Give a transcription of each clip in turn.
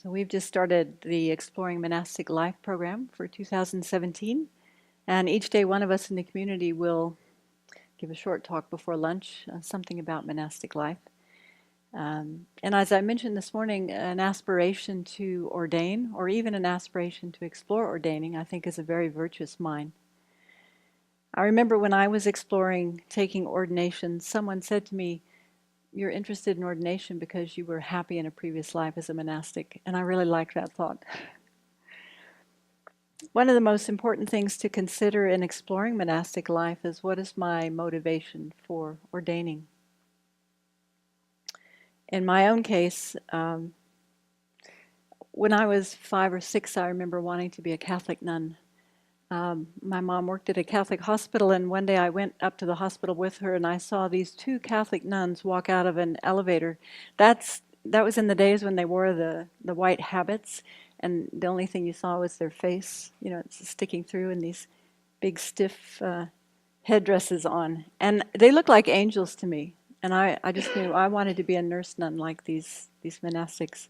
So we've just started the Exploring Monastic Life program for 2017. And each day one of us in the community will give a short talk before lunch, something about monastic life. And as I mentioned this morning, an aspiration to ordain, or even an aspiration to explore ordaining, I think is a very virtuous mind. I remember when I was exploring taking ordination, someone said to me, "You're interested in ordination because you were happy in a previous life as a monastic." And I really like that thought. One of the most important things to consider in exploring monastic life is, what is my motivation for ordaining? In my own case, when I was 5 or 6, I remember wanting to be a Catholic nun. My mom worked at a Catholic hospital, and one day I went up to the hospital with her, and I saw these 2 Catholic nuns walk out of an elevator. That was in the days when they wore the white habits, and the only thing you saw was their face, sticking through, and these big stiff headdresses on. And they looked like angels to me, and I just knew I wanted to be a nurse nun like these monastics.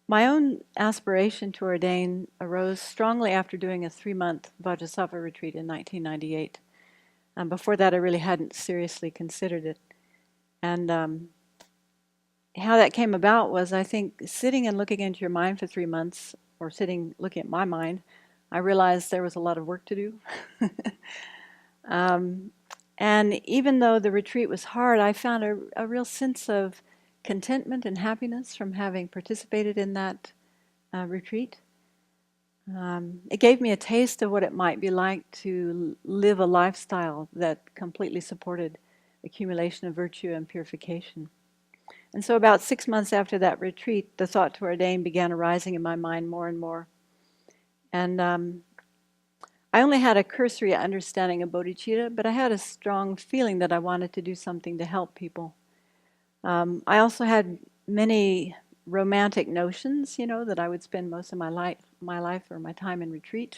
My own aspiration to ordain arose strongly after doing a 3-month Vajrasattva retreat in 1998. Before that, I really hadn't seriously considered it. And how that came about was, I think, sitting and looking into your mind for 3 months, or sitting looking at my mind, I realized there was a lot of work to do. And even though the retreat was hard, I found a real sense of contentment and happiness from having participated in that retreat. It gave me a taste of what it might be like to live a lifestyle that completely supported accumulation of virtue and purification. And so about 6 months after that retreat, the thought to ordain began arising in my mind more and more. And I only had a cursory understanding of bodhicitta, but I had a strong feeling that I wanted to do something to help people. I also had many romantic notions, that I would spend most of my life or my time in retreat.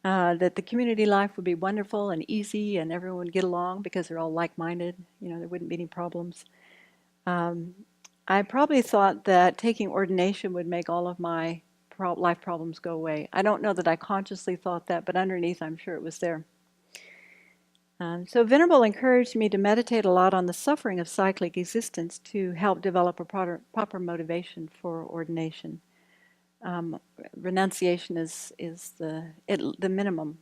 That the community life would be wonderful and easy, and everyone would get along because they're all like-minded. There wouldn't be any problems. I probably thought that taking ordination would make all of my life problems go away. I don't know that I consciously thought that, but underneath I'm sure it was there. So Venerable encouraged me to meditate a lot on the suffering of cyclic existence to help develop a proper motivation for ordination. Renunciation is the minimum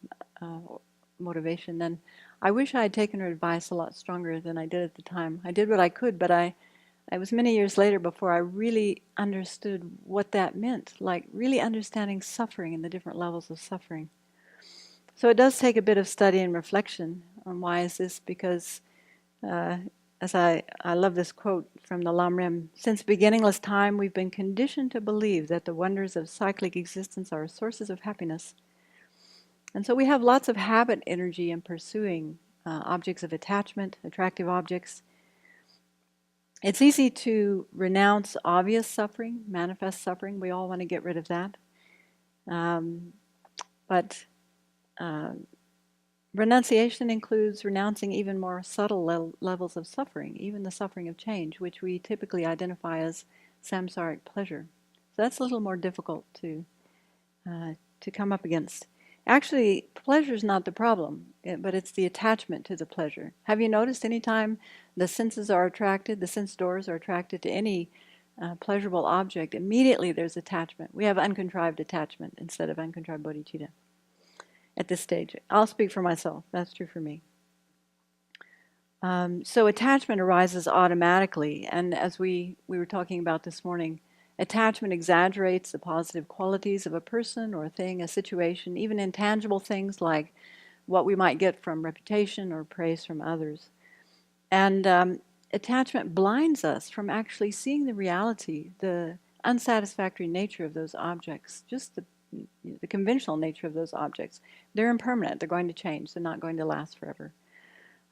motivation, and I wish I had taken her advice a lot stronger than I did at the time. I did what I could, but it was many years later before I really understood what that meant, like really understanding suffering and the different levels of suffering. So it does take a bit of study and reflection on why is this, because as I love this quote from the Lamrim, "Since beginningless time we've been conditioned to believe that the wonders of cyclic existence are sources of happiness." And so we have lots of habit energy in pursuing objects of attachment, attractive objects. It's easy to renounce obvious suffering, manifest suffering. We all want to get rid of that. But renunciation includes renouncing even more subtle levels of suffering, even the suffering of change, which we typically identify as samsaric pleasure. So that's a little more difficult to come up against. Actually, pleasure is not the problem, but it's the attachment to the pleasure. Have you noticed any time the senses are attracted, the sense doors are attracted to any pleasurable object, immediately there's attachment. We have uncontrived attachment instead of uncontrived bodhicitta at this stage. I'll speak for myself. That's true for me. So attachment arises automatically, and as we were talking about this morning, attachment exaggerates the positive qualities of a person or a thing, a situation, even intangible things like what we might get from reputation or praise from others. And attachment blinds us from actually seeing the reality, the unsatisfactory nature of those objects, just the conventional nature of those objects. They're impermanent. They're going to change. They're not going to last forever.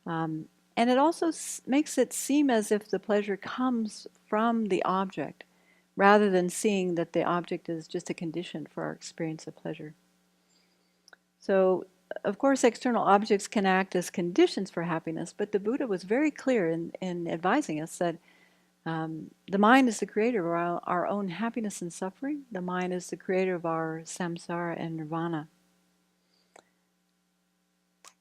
And it also makes it seem as if the pleasure comes from the object, rather than seeing that the object is just a condition for our experience of pleasure. So, of course, external objects can act as conditions for happiness, but the Buddha was very clear in advising us that The mind is the creator of our own happiness and suffering. The mind is the creator of our samsara and nirvana.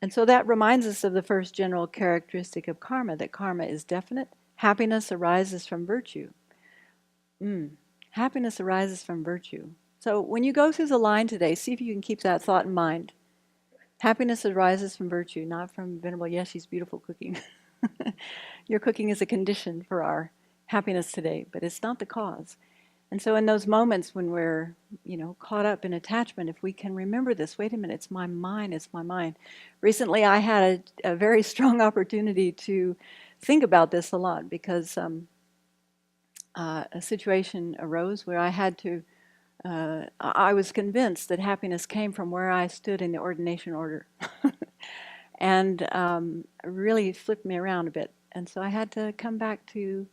And so that reminds us of the first general characteristic of karma, that karma is definite. Happiness arises from virtue. Happiness arises from virtue. So when you go through the line today, see if you can keep that thought in mind. Happiness arises from virtue, not from Venerable Yeshi's beautiful cooking. Your cooking is a condition for our happiness today, but it's not the cause. And so in those moments when we're, caught up in attachment, if we can remember this, wait a minute, it's my mind, it's my mind. Recently I had a very strong opportunity to think about this a lot because a situation arose where I was convinced that happiness came from where I stood in the ordination order. And really flipped me around a bit. And so I had to come back to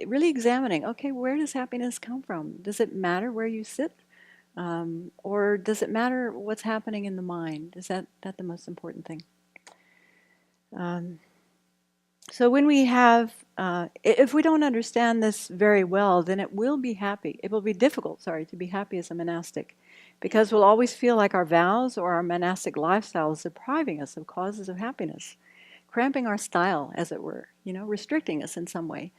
really examining, okay, where does happiness come from? Does it matter where you sit? Or does it matter what's happening in the mind? Is that the most important thing? So when we have, if we don't understand this very well, then it will be difficult, to be happy as a monastic. Because we'll always feel like our vows or our monastic lifestyle is depriving us of causes of happiness, cramping our style, as it were, restricting us in some way.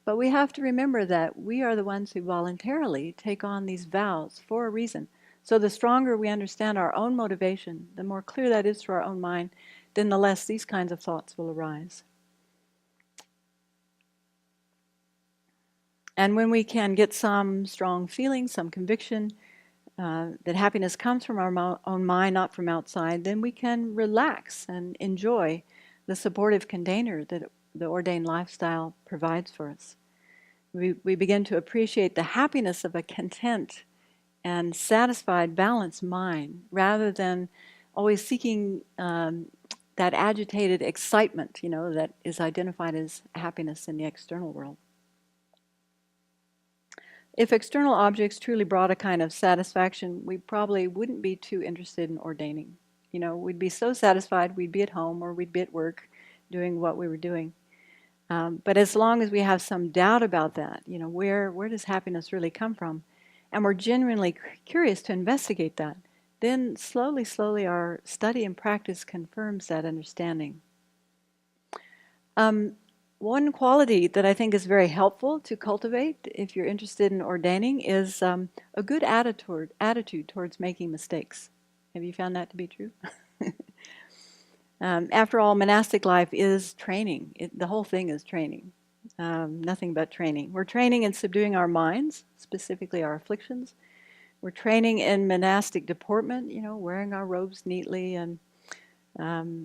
But we have to remember that we are the ones who voluntarily take on these vows for a reason. So the stronger we understand our own motivation, the more clear that is to our own mind, then the less these kinds of thoughts will arise. And when we can get some strong feeling, some conviction that happiness comes from our own mind, not from outside, then we can relax and enjoy the supportive container that the ordained lifestyle provides for us. We begin to appreciate the happiness of a content and satisfied, balanced mind, rather than always seeking that agitated excitement, that is identified as happiness in the external world. If external objects truly brought a kind of satisfaction, we probably wouldn't be too interested in ordaining. We'd be so satisfied we'd be at home or we'd be at work doing what we were doing. But as long as we have some doubt about that, where does happiness really come from? And we're genuinely curious to investigate that, then slowly our study and practice confirms that understanding. One quality that I think is very helpful to cultivate if you're interested in ordaining is a good attitude towards making mistakes. Have you found that to be true? After all, monastic life is training. The whole thing is training. Nothing but training. We're training in subduing our minds, specifically our afflictions. We're training in monastic deportment, wearing our robes neatly and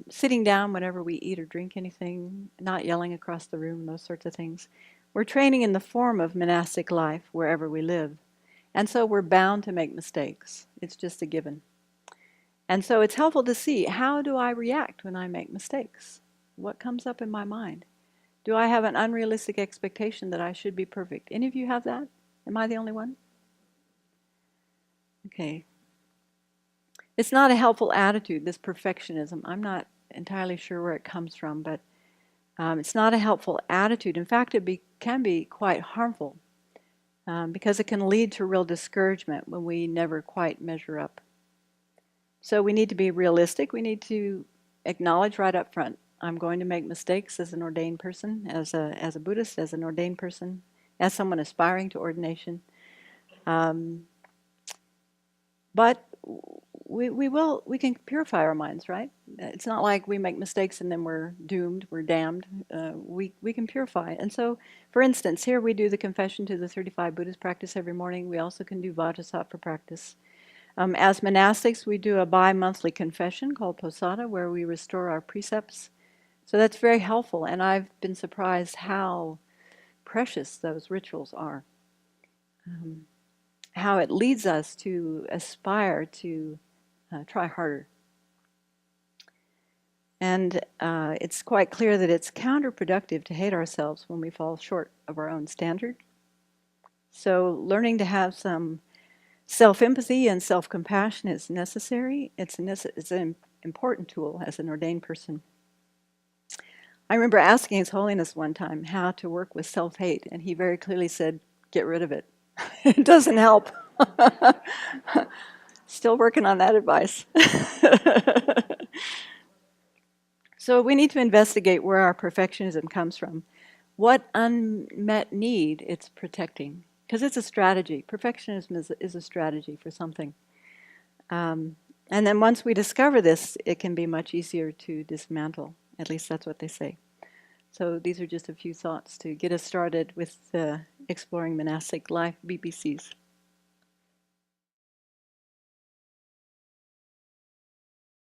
sitting down whenever we eat or drink anything, not yelling across the room, those sorts of things. We're training in the form of monastic life wherever we live. And so we're bound to make mistakes. It's just a given. And so it's helpful to see, how do I react when I make mistakes? What comes up in my mind? Do I have an unrealistic expectation that I should be perfect? Any of you have that? Am I the only one? Okay. It's not a helpful attitude, this perfectionism. I'm not entirely sure where it comes from, but it's not a helpful attitude. In fact, it can be quite harmful because it can lead to real discouragement when we never quite measure up. So we need to be realistic. We need to acknowledge right up front, I'm going to make mistakes as an ordained person, as a Buddhist, as an ordained person, as someone aspiring to ordination. But we can purify our minds, right? It's not like we make mistakes and then we're doomed, we're damned. We can purify. And so, for instance, here we do the confession to the 35 Buddhist practice every morning. We also can do Vajrasattva practice. As monastics, we do a bi-monthly confession called Posada, where we restore our precepts. So that's very helpful, and I've been surprised how precious those rituals are. How it leads us to aspire to try harder. And it's quite clear that it's counterproductive to hate ourselves when we fall short of our own standard. So learning to have some self-empathy and self-compassion is necessary. It's an important tool as an ordained person. I remember asking His Holiness one time how to work with self-hate, and he very clearly said, get rid of it. It doesn't help. Still working on that advice. So we need to investigate where our perfectionism comes from. What unmet need it's protecting. Because it's a strategy. Perfectionism is a strategy for something. And then once we discover this, it can be much easier to dismantle. At least that's what they say. So these are just a few thoughts to get us started with exploring monastic life, BBCs.